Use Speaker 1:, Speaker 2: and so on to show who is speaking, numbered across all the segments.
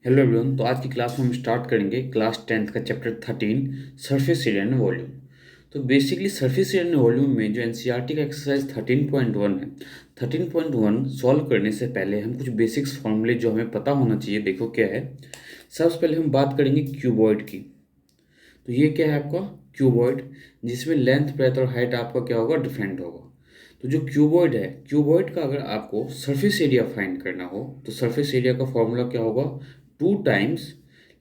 Speaker 1: Hello everyone. तो आज की क्लास में हम स्टार्ट करेंगे क्लास 10th का chapter 13 surface area and volume. तो basically surface area and volume में जो एनसीईआरटी का एक्सरसाइज 13.1 है, 13.1 सॉल्व करने से पहले हम कुछ बेसिक्स फॉर्मूले जो हमें पता होना चाहिए, देखो क्या है। सबसे पहले हम बात करेंगे क्यूबॉइड की। तो ये क्या है आपका क्यूबॉइड, जिसमें लेंथ ब्रेथ और हाइट आपका क्या होगा, डिफरेंट होगा। तो जो क्यूबॉइड है, क्यूबॉइड का अगर आपको सरफेस एरिया फाइंड करना हो तो सरफेस एरिया का फॉर्मूला क्या होगा, 2 टाइम्स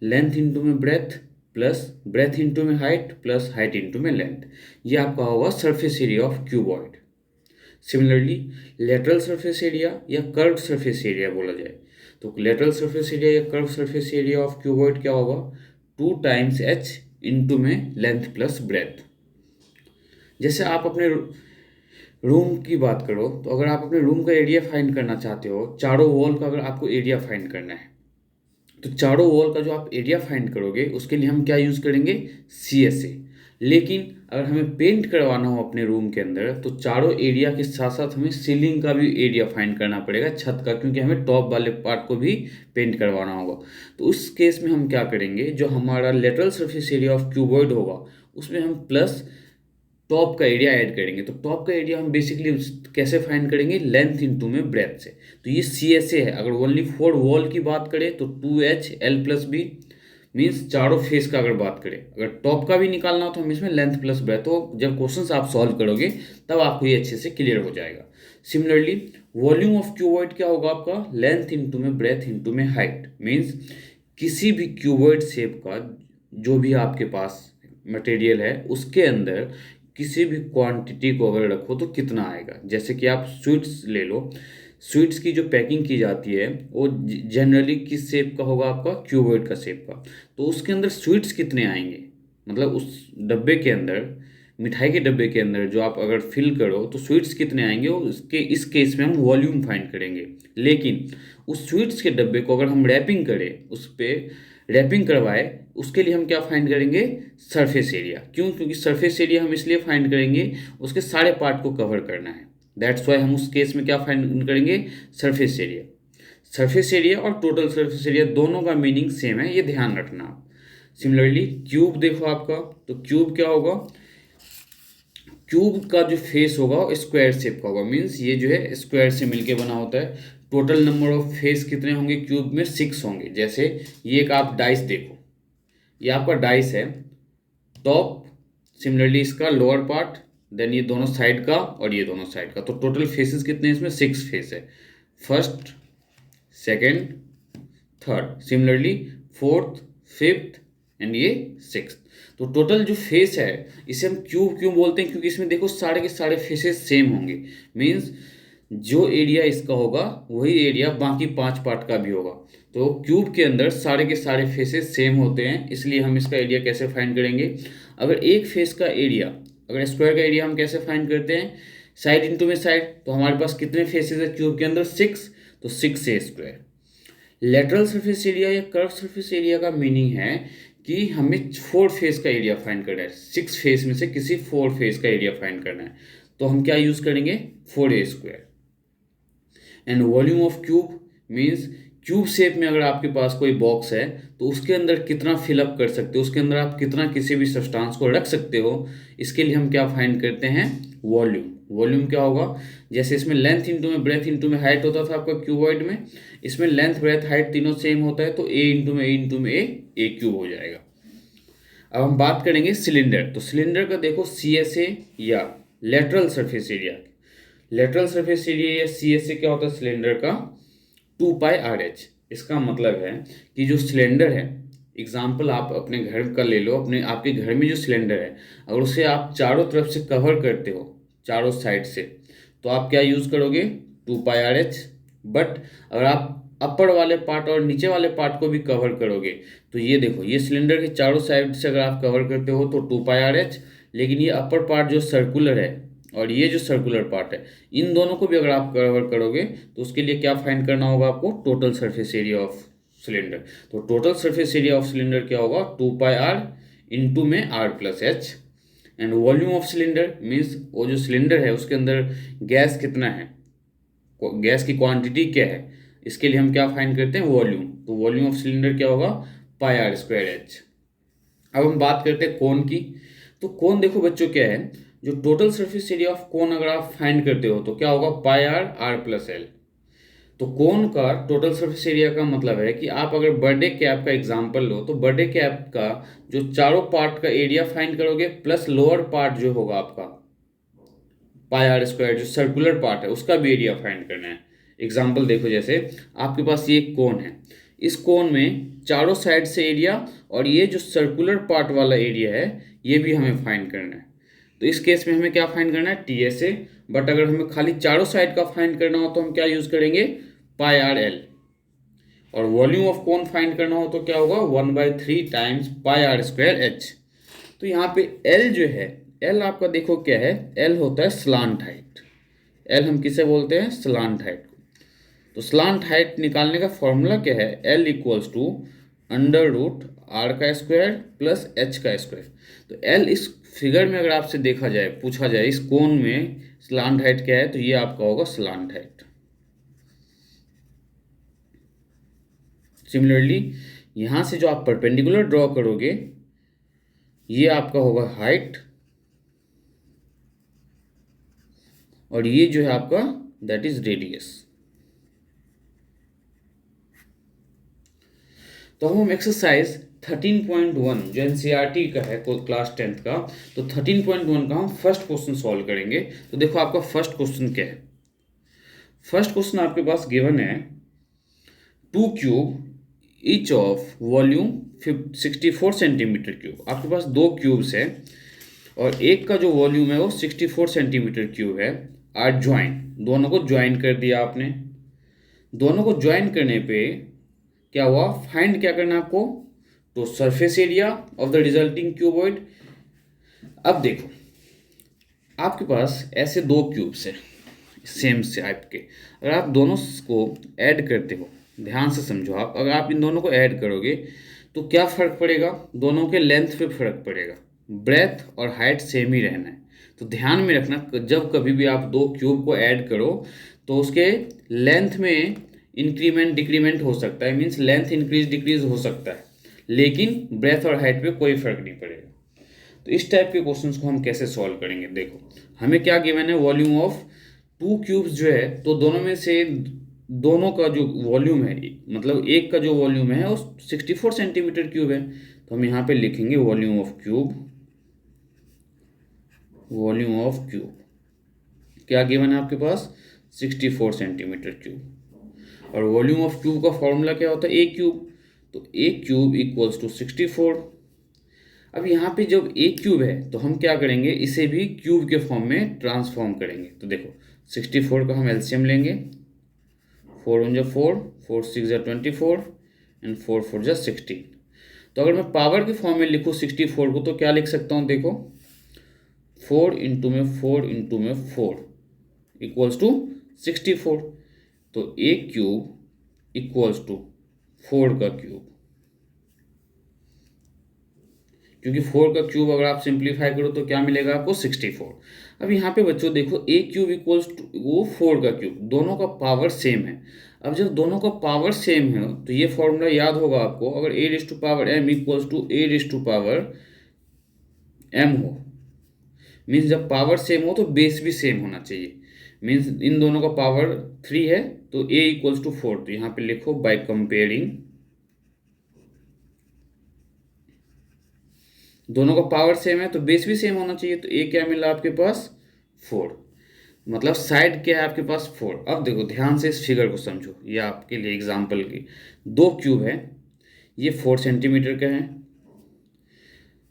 Speaker 1: लेंथ इंटू में ब्रेथ प्लस ब्रेथ इंटू में हाइट प्लस हाइट इंटू में लेंथ। ये आपका होगा surface area of cuboid. Similarly lateral surface area या कर्व्ड सरफेस एरिया बोला जाए तो लेटरल सरफेस एरिया या curve surface area of cuboid क्या होगा, 2 टाइम्स h इंटू में लेंथ प्लस ब्रेथ। जैसे आप अपने रूम की बात करो तो अगर आप अपने रूम का एरिया फाइंड करना चाहते हो, चारों वॉल का अगर आपको एरिया फाइंड करना है तो चारों वॉल का जो आप एरिया फाइंड करोगे उसके लिए हम क्या यूज़ करेंगे, CSA। लेकिन अगर हमें पेंट करवाना हो अपने रूम के अंदर तो चारों एरिया के साथ साथ हमें सीलिंग का भी एरिया फाइंड करना पड़ेगा, छत का, क्योंकि हमें टॉप वाले पार्ट को भी पेंट करवाना होगा। तो उस केस में हम क्या करेंगे, जो हमारा lateral surface area of cuboid होगा उसमें हम प्लस टॉप का एरिया ऐड करेंगे। तो टॉप का एरिया हम बेसिकली कैसे फाइंड करेंगे, लेंथ इंटू में ब्रेथ से। तो ये CSA है। अगर ओनली फॉर वॉल की बात करें तो 2HL+B मीन्स चारों फेस का अगर बात करें, अगर टॉप का भी निकालना हो तो हम इसमें लेंथ प्लस ब्रेथ। तो जब क्वेश्चंस आप सॉल्व करोगे तब आपको ये अच्छे से क्लियर हो जाएगा। सिमिलरली वॉल्यूम ऑफ क्यूबॉइड क्या होगा आपका, लेंथ इंटू में ब्रेथ इंटू में हाइट। मीन्स किसी भी क्यूबॉइड शेप का जो भी आपके पास मटेरियल है उसके अंदर किसी भी क्वांटिटी को अगर रखो तो कितना आएगा। जैसे कि आप स्वीट्स ले लो, स्वीट्स की जो पैकिंग की जाती है वो जनरली किस शेप का होगा, आपका क्यूबॉइड का शेप का। तो उसके अंदर स्वीट्स कितने आएंगे, मतलब उस डब्बे के अंदर, मिठाई के डब्बे के अंदर जो आप अगर फिल करो तो स्वीट्स कितने आएंगे, वो उसके इस केस में हम वॉल्यूम फाइंड करेंगे। लेकिन उस स्वीट्स के डब्बे को अगर हम रैपिंग करें, उस पर रैपिंग करवाए, उसके लिए हम क्या फाइंड करेंगे, सरफेस एरिया। क्यों, क्योंकि सरफेस एरिया हम इसलिए फाइंड करेंगे उसके सारे पार्ट को कवर करना है। दैट्स वाई हम उस केस में क्या फाइंड करेंगे, सरफेस एरिया। सरफेस एरिया और टोटल सरफेस एरिया दोनों का मीनिंग सेम है, ये ध्यान रखना आप। सिमिलरली क्यूब देखो आपका, तो क्यूब क्या होगा, क्यूब का जो फेस होगा वो स्क्वायर शेप का होगा। मीन्स ये जो है स्क्वायर से मिलके बना होता है। टोटल नंबर ऑफ फेस कितने होंगे क्यूब में, 6 होंगे। जैसे ये एक आप डाइस देखो, ये आपका डाइस है, टॉप, सिमिलरली इसका लोअर पार्ट, देन ये दोनों साइड का और ये दोनों साइड का। तो टोटल फेसेस कितने हैं इसमें, 6 फेस है। First, second, third, similarly fourth, fifth and ये सिक्स्थ। तो टोटल जो फेस है इसे हम क्यूब क्यों बोलते हैं, क्योंकि इसमें देखो सारे के सारे फेसेस सेम होंगे। मीन्स जो एरिया इसका होगा वही एरिया बाकी 5 पार्ट का भी होगा। तो क्यूब के अंदर सारे के सारे फेसेस सेम होते हैं, इसलिए हम इसका एरिया कैसे फाइंड करेंगे। अगर एक फेस का एरिया, अगर स्क्वायर का एरिया हम कैसे फाइंड करते हैं, साइड इंटू में साइड। तो हमारे पास कितने फेसेस है क्यूब के अंदर, 6, तो 6 से स्क्वायर। लेटरल सरफेस एरिया या कर्व सरफेस एरिया का मीनिंग है कि हमें 4 फेस का एरिया फाइंड करना है, 6 फेस में से किसी 4 फेस का एरिया फाइंड करना है। तो हम क्या यूज करेंगे, 4A²। And volume of cube means cube shape में अगर आपके पास कोई बॉक्स है तो उसके अंदर कितना फिलअप कर सकते हो, उसके अंदर आप कितना किसी भी सब्सटेंस को रख सकते हो। इसके लिए हम क्या फाइंड करते हैं, वॉल्यूम। वॉल्यूम क्या होगा, जैसे इसमें लेंथ इंटू में ब्रेथ इंटू में हाइट होता था आपका क्यूबॉइड में, इसमें लेंथ ब्रेथ हाइट तीनों सेम होता है, तो A क्यूब हो जाएगा। अब हम बात करेंगे सिलेंडर। तो सिलेंडर का देखो CSA या lateral surface area, lateral surface area या CSA क्या होता है सिलेंडर का, 2πRH। इसका मतलब है कि जो सिलेंडर है, एग्जाम्पल आप अपने घर का ले लो, अपने आपके घर में जो सिलेंडर है अगर उसे आप चारों तरफ से कवर करते हो, चारों साइड से, तो आप क्या यूज़ करोगे, 2πRH। बट अगर आप अपर वाले पार्ट और नीचे वाले पार्ट को भी कवर करोगे, तो ये देखो, ये सिलेंडर के चारों साइड से अगर आप कवर करते हो तो 2πRH। लेकिन ये अपर पार्ट जो सर्कुलर है और ये जो सर्कुलर पार्ट है, इन दोनों को भी अगर आप कवर करोगे तो उसके लिए क्या फाइंड करना होगा आपको, total surface area of cylinder. तो total surface area of cylinder क्या होगा, 2πR इंटू में R+H। And volume of cylinder means वो जो सिलेंडर है उसके अंदर गैस कितना है, गैस की क्वांटिटी क्या है, इसके लिए हम क्या फाइंड करते हैं, वॉल्यूम। तो वॉल्यूम ऑफ सिलेंडर क्या होगा, पाई आर स्क्वायर एच। अब हम बात करते हैं कोन की। तो कोन देखो बच्चों क्या है, जो total surface area of cone अगर आप फाइंड करते हो तो क्या होगा, पाई आर आर प्लस एल। तो कोन का टोटल सरफेस एरिया का मतलब है कि आप अगर बर्थडे कैप का एग्जांपल लो तो बर्थडे कैप का जो चारों पार्ट का एरिया फाइंड करोगे प्लस लोअर पार्ट जो होगा आपका पाई आर स्क्वायर, जो सर्कुलर पार्ट है उसका भी एरिया फाइंड करना है। एग्जांपल देखो, जैसे आपके पास ये कोन है, इस कोन में चारों साइड से एरिया और ये जो सर्कुलर पार्ट वाला एरिया है ये भी हमें फाइंड करना है। तो इस केस में हमें क्या फाइंड करना है, टी एस ए। बट अगर हमें खाली चारों साइड का फाइंड करना हो तो हम क्या यूज करेंगे, पाई आर एल। और वॉल्यूम ऑफ कोन फाइंड करना हो तो क्या होगा, 1/3 times pi r square h. तो यहाँ पे एल जो है, एल आपका देखो क्या है, एल होता है स्लांट हाइट। एल हम किसे बोलते हैं, स्लांट हाइट को। तो स्लांट हाइट निकालने का फॉर्मूला क्या है, l equals to under root r का स्क्वायर प्लस एच का स्क्वायर। तो एल इस फिगर में अगर आपसे देखा जाए, पूछा जाए इस कोन में स्लांट हाइट क्या है, तो ये आपका होगा स्लांट हाइट। सिमिलरली यहाँ से जो आप परपेंडिकुलर ड्रॉ करोगे ये आपका होगा हाइट, और ये जो है आपका दैट इज रेडियस। तो हम एक्सरसाइज 13.1 जो एनसीईआरटी का है क्लास 10th का, तो 13.1 का हम फर्स्ट क्वेश्चन सॉल्व करेंगे। तो देखो आपका फर्स्ट क्वेश्चन क्या है। फर्स्ट क्वेश्चन आपके पास गिवन है 2 cube each of volume 64 centimetre cube. आपके पास 2 क्यूब्स है और एक का जो वॉल्यूम है वो 64 सेंटीमीटर क्यूब है। आर ज्वाइन, दोनों को ज्वाइन कर दिया आपने। दोनों को ज्वाइन करने पे क्या हुआ, फाइंड क्या करना है आपको, तो surface area of the resulting cuboid. अब देखो आपके पास ऐसे 2 क्यूब्स है सेम टाइप के, अगर आप दोनों को ऐड करते हो, ध्यान से समझो आप, अगर आप इन दोनों को ऐड करोगे तो क्या फ़र्क पड़ेगा, दोनों के लेंथ पे फ़र्क पड़ेगा। ब्रेथ और हाइट सेम ही रहना है। तो ध्यान में रखना, जब कभी भी आप 2 क्यूब को ऐड करो तो उसके लेंथ में इंक्रीमेंट डिक्रीमेंट हो सकता है, मीन्स लेंथ इंक्रीज डिक्रीज हो सकता है, लेकिन ब्रेथ और हाइट पे कोई फ़र्क नहीं पड़ेगा। तो इस टाइप के क्वेश्चंस को हम कैसे सॉल्व करेंगे, देखो हमें क्या गिवन है, वॉल्यूम ऑफ 2 क्यूब्स जो है, तो दोनों में से दोनों का जो वॉल्यूम है, मतलब एक का जो वॉल्यूम है वो 64 सेंटीमीटर क्यूब है। तो हम यहाँ पे लिखेंगे volume of cube, volume of cube क्या गिवन है आपके पास, 64 सेंटीमीटर क्यूब। और वॉल्यूम ऑफ क्यूब का फॉर्मूला क्या होता है, ए क्यूब। तो ए क्यूब इक्वल्स टू 64। अब यहाँ पे जब ए क्यूब है तो हम क्या करेंगे, इसे भी क्यूब के फॉर्म में ट्रांसफॉर्म करेंगे। तो देखो 64 का हम एलसीएम लेंगे, 4 1 4, 4 6 24 एंड 4 4 16। तो अगर मैं पावर के फॉर्म में लिखूँ 64 को तो क्या लिख सकता हूँ, देखो 4 इंटू में 4 इंटू में 4 इक्वल्स टू 64। तो ए क्यूब इक्वल्स टू 4 का क्यूब, क्योंकि 4 का क्यूब अगर आप सिंप्लीफाई करो तो क्या मिलेगा आपको, 64। अब यहाँ पे बच्चों देखो ए क्यूब इक्वल्स टू वो 4 का क्यूब, दोनों का पावर सेम है। अब जब दोनों का पावर सेम है तो ये फॉर्मूला याद होगा आपको, अगर a raise to power M equals to a raise to power M हो, मीन्स जब पावर सेम हो तो बेस भी सेम होना चाहिए। मीन्स इन दोनों का पावर 3 है तो ए इक्वल्स टू 4। तो यहाँ पे लिखो बाय कंपेयरिंग, दोनों का पावर सेम है तो बेस भी सेम होना चाहिए। तो ए क्या मिला आपके पास, 4, मतलब साइड क्या है आपके पास, 4। अब देखो ध्यान से इस फिगर को समझो, ये आपके लिए एग्जांपल की 2 क्यूब है, ये 4 सेंटीमीटर का है,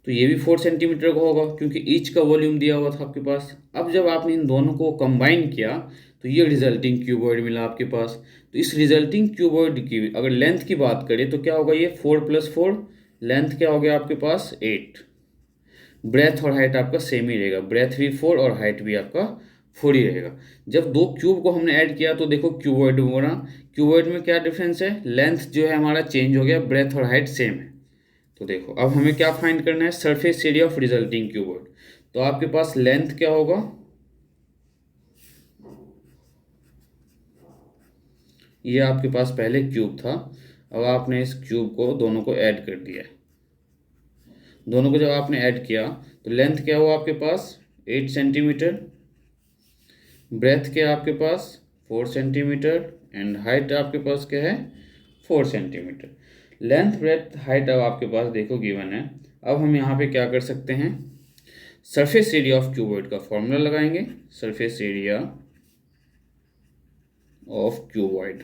Speaker 1: तो ये भी 4 सेंटीमीटर का होगा क्योंकि ईच का वॉल्यूम दिया हुआ था आपके पास। अब जब आपने इन दोनों को कंबाइन किया तो ये रिजल्टिंग क्यूबॉइड मिला आपके पास। तो इस रिजल्टिंग क्यूबॉइड की अगर लेंथ की बात करें तो क्या होगा, ये 4 + 4 लेंथ क्या हो गया आपके पास, 8। ब्रेथ और हाइट आपका सेम ही रहेगा, ब्रेथ भी 4 और हाइट भी आपका 4 ही रहेगा। जब 2 क्यूब को हमने ऐड किया तो देखो क्यूबॉइड बना, क्यूबॉइड में क्या डिफरेंस है, लेंथ जो है हमारा चेंज हो गया, ब्रेथ और हाइट सेम है। तो देखो अब हमें क्या फाइंड करना है, surface area of resulting cuboid. तो आपके पास लेंथ क्या होगा, ये आपके पास पहले क्यूब था, अब आपने इस क्यूब को दोनों को ऐड कर दिया है। दोनों को जब आपने ऐड किया तो लेंथ क्या हुआ आपके पास 8 सेंटीमीटर, ब्रेथ क्या आपके पास 4 सेंटीमीटर एंड हाइट आपके पास क्या है 4 सेंटीमीटर। लेंथ ब्रेथ हाइट अब आपके पास देखो गिवन है। अब हम यहाँ पे क्या कर सकते हैं, सरफेस एरिया ऑफ क्यूबॉइड का फॉर्मूला लगाएंगे। सरफेस एरिया ऑफ क्यूबॉइड,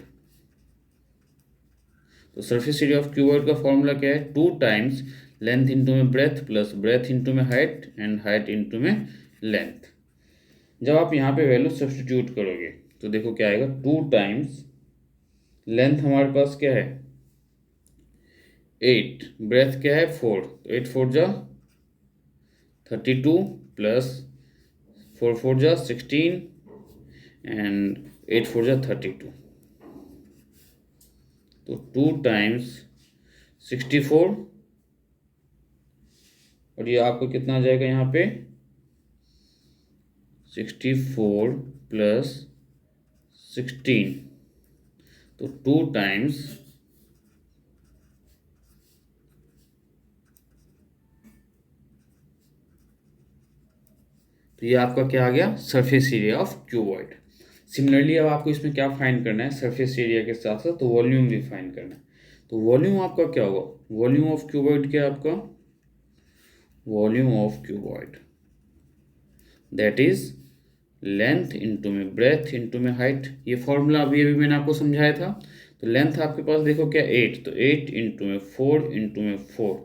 Speaker 1: तो सरफेस एरिया ऑफ क्यूबॉइड का फॉर्मूला क्या है, 2 टाइम्स लेंथ इंटू में ब्रेथ प्लस ब्रेथ इंटू में हाइट एंड हाइट इंटू में लेंथ। जब आप यहाँ पे वैल्यू सब्सटीट्यूट करोगे तो देखो क्या आएगा, 2 टाइम्स लेंथ हमारे पास क्या है 8, ब्रेथ क्या है 4, तो 8 4 जा 32 प्लस 4 4 जा 16 एंड 8 4 जा 32, तो 2 टाइम्स 64 और ये आपको कितना आ जाएगा यहाँ पे 64 प्लस 16, तो 2 टाइम्स तो ये आपका क्या आ गया surface area of cuboid. Similarly अब आपको इसमें क्या फाइंड करना है, सरफेस एरिया के साथ साथ तो वॉल्यूम भी फाइंड करना है। तो वॉल्यूम आपका क्या होगा, वॉल्यूम ऑफ क्यूबॉइड क्या है आपका, volume of cuboid that is length into में ब्रेथ इंटू में हाइट। ये फॉर्मूला अभी मैंने आपको समझाया था। तो लेंथ आपके पास देखो क्या 8, तो 8 इंटू में 4 इंटू में 4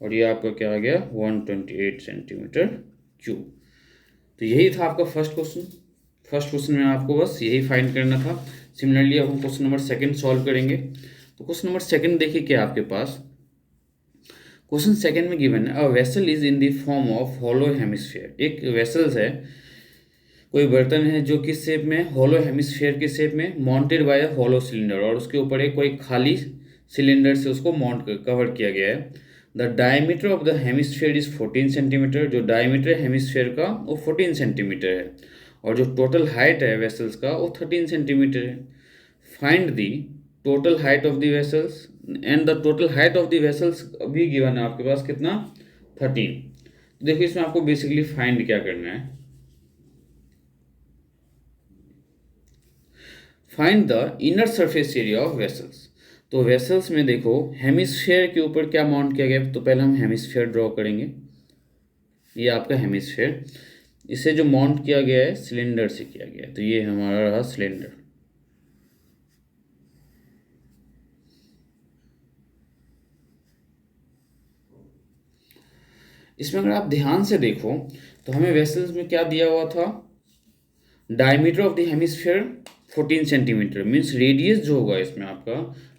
Speaker 1: और ये आपका क्या आ गया 128 सेंटीमीटर क्यूब। तो यही था आपका फर्स्ट क्वेश्चन। फर्स्ट क्वेश्चन में आपको बस यही फाइंड करना था। सिमिलरली अब हम क्वेश्चन नंबर सेकंड सॉल्व करेंगे। तो क्वेश्चन नंबर सेकंड देखिए क्या आपके पास, क्वेश्चन सेकंड में गिवन है a vessel is in the form of hollow hemisphere. एक वेसल्स है, कोई बर्तन है जो किस शेप में, हॉलो हेमिस्फीयर के शेप में, mounted by a hollow cylinder, और उसके ऊपर एक कोई खाली सिलेंडर से उसको माउंट कवर किया गया है। The diameter of the hemisphere is 14 centimetre, जो डायमीटर हेमिस्फीयर का वो 14 सेंटीमीटर है, और जो टोटल हाइट है वेसल्स का वो 13 सेंटीमीटर है। Find the total height of the vessels and the total height of the vessels अभी गिवन है आपके पास कितना 13। तो देखो इसमें आपको बेसिकली फाइंड क्या करना है, find the inner surface area of vessels. तो वेसल्स में देखो हेमिस्फीयर के ऊपर क्या माउंट किया गया, तो पहले हम हेमिस्फीयर ड्रॉ करेंगे। ये आपका हेमिस्फीयर, इसे जो माउंट किया गया है सिलेंडर से किया गया है, तो ये हमारा रहा सिलेंडर। इसमें अगर आप ध्यान से देखो तो हमें वेसल्स में क्या दिया हुआ था, diameter of the hemisphere 14 centimetre, means radius जो होगा इसमें आपका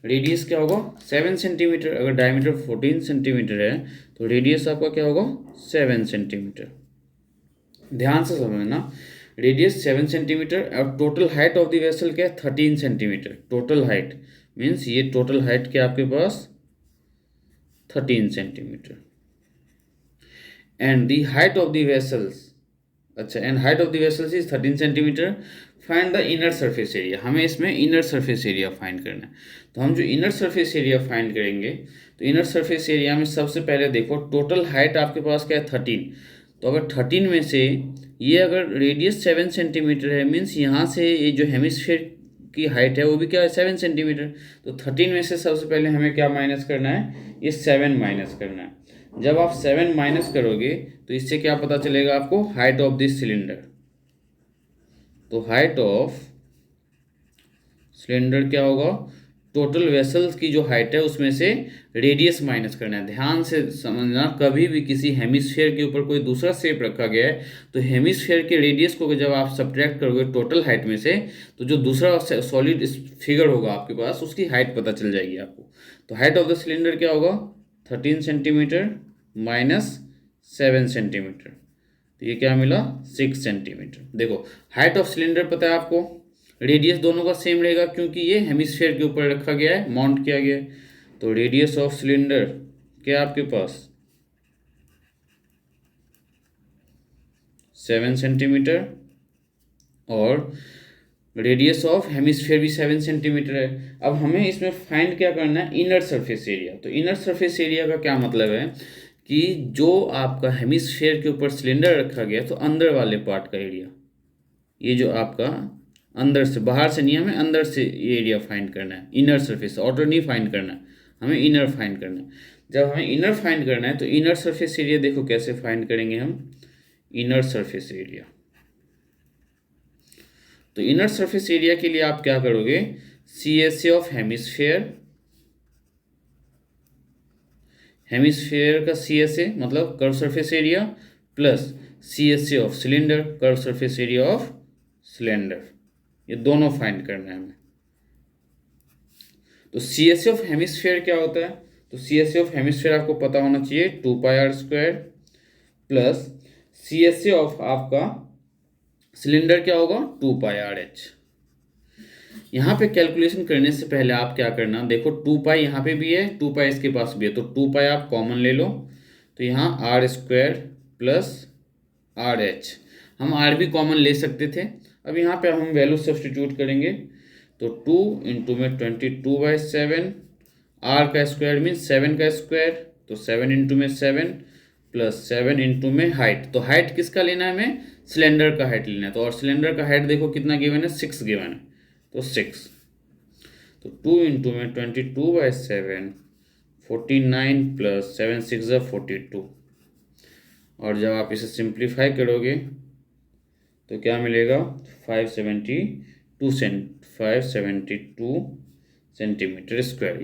Speaker 1: रेडियस क्या होगा 7 सेंटीमीटर। अगर डायमीटर 14 सेंटीमीटर है तो रेडियस आपका क्या होगा 7 सेंटीमीटर। ध्यान से समझना, रेडियस 7 सेंटीमीटर और total height of the vessel क्या है 13 सेंटीमीटर। टोटल हाइट मीन्स ये टोटल हाइट क्या आपके पास 13 centimetre and the height of the vessels, अच्छा and height of the vessels is 13 centimetre. Find the inner surface area, हमें इसमें इनर सरफेस एरिया फाइंड करना है। तो हम जो इनर सरफेस एरिया फाइंड करेंगे, तो इनर सरफेस एरिया में सबसे पहले देखो टोटल हाइट आपके पास क्या है 13, तो अगर 13 में से ये अगर रेडियस 7 सेंटीमीटर है मीन्स यहाँ से ये जो हेमिस्फीयर की हाइट है वो भी क्या है 7 सेंटीमीटर। तो 13 में से सबसे पहले हमें क्या माइनस करना है, ये 7 माइनस करना है। जब आप 7 माइनस करोगे तो इससे क्या पता चलेगा आपको, हाइट ऑफ दिस सिलेंडर। तो हाइट ऑफ सिलेंडर क्या होगा, टोटल वेसल्स की जो हाइट है उसमें से रेडियस माइनस करना है। ध्यान से समझना, कभी भी किसी हेमिस्फीयर के ऊपर कोई दूसरा शेप रखा गया है तो हेमिस्फीयर के रेडियस को जब आप सब्ट्रैक्ट करोगे टोटल हाइट में से, तो जो दूसरा सॉलिड फिगर होगा आपके पास उसकी हाइट पता चल जाएगी आपको। तो हाइट ऑफ द सिलेंडर क्या होगा 13 सेंटीमीटर माइनस 7 सेंटीमीटर, तो ये क्या मिला 6 सेंटीमीटर। देखो हाइट ऑफ सिलेंडर पता है आपको, रेडियस दोनों का सेम रहेगा क्योंकि ये हेमिस्फीयर के ऊपर रखा गया है, माउंट किया गया है। तो रेडियस ऑफ सिलेंडर क्या आपके पास 7 सेंटीमीटर और रेडियस ऑफ हेमिस्फेयर भी 7 सेंटीमीटर है। अब हमें इसमें फाइंड क्या करना है, इनर सरफेस एरिया। तो इनर सरफेस एरिया का क्या मतलब है कि जो आपका हेमिस्फेयर के ऊपर सिलेंडर रखा गया तो अंदर वाले पार्ट का एरिया, ये जो आपका अंदर से, बाहर से नहीं, हमें अंदर से ये एरिया फाइंड करना है। इनर सरफेस, आउटर नहीं फाइंड करना है, हमें इनर फाइंड करना है। जब हमें इनर फाइंड करना है तो इनर सरफेस एरिया देखो कैसे फाइंड करेंगे हम, इनर सरफेस एरिया। तो इनर सरफेस एरिया के लिए आप क्या करोगे, C S A of hemisphere, hemisphere का सी एस ए मतलब curve surface area, plus C S A of cylinder, curve surface area of cylinder, ये दोनों फाइंड करना है हमें। तो C S A of hemisphere क्या होता है, तो C S A of hemisphere आपको पता होना चाहिए 2πr² plus C S A of आपका सिलेंडर क्या होगा 2πrh। यहाँ पे कैलकुलेशन करने से पहले आप क्या करना, देखो 2π यहाँ पे भी है, 2π इसके पास भी है, तो 2π आप कॉमन ले लो। तो यहाँ r² प्लस RH, हम r भी कॉमन ले सकते थे। अब यहाँ पे हम वैल्यू सब्सटीट्यूट करेंगे, तो 2 इंटू में 22/7, r का स्क्वायर मीन 7 का स्क्वायर, तो 7 इंटू में 7 प्लस 7 इंटू में हाइट। तो हाइट किसका लेना है, हमें सिलेंडर का हाइट लेना है। तो और सिलेंडर का हाइट देखो कितना गिवन है, 6 गिवन है, तो 6। तो 2 इंटू में 22/7, 49 प्लस 7 6 42। और जब आप इसे सिंप्लीफाई करोगे तो क्या मिलेगा, 572 सेंटीमीटर स्क्वायर।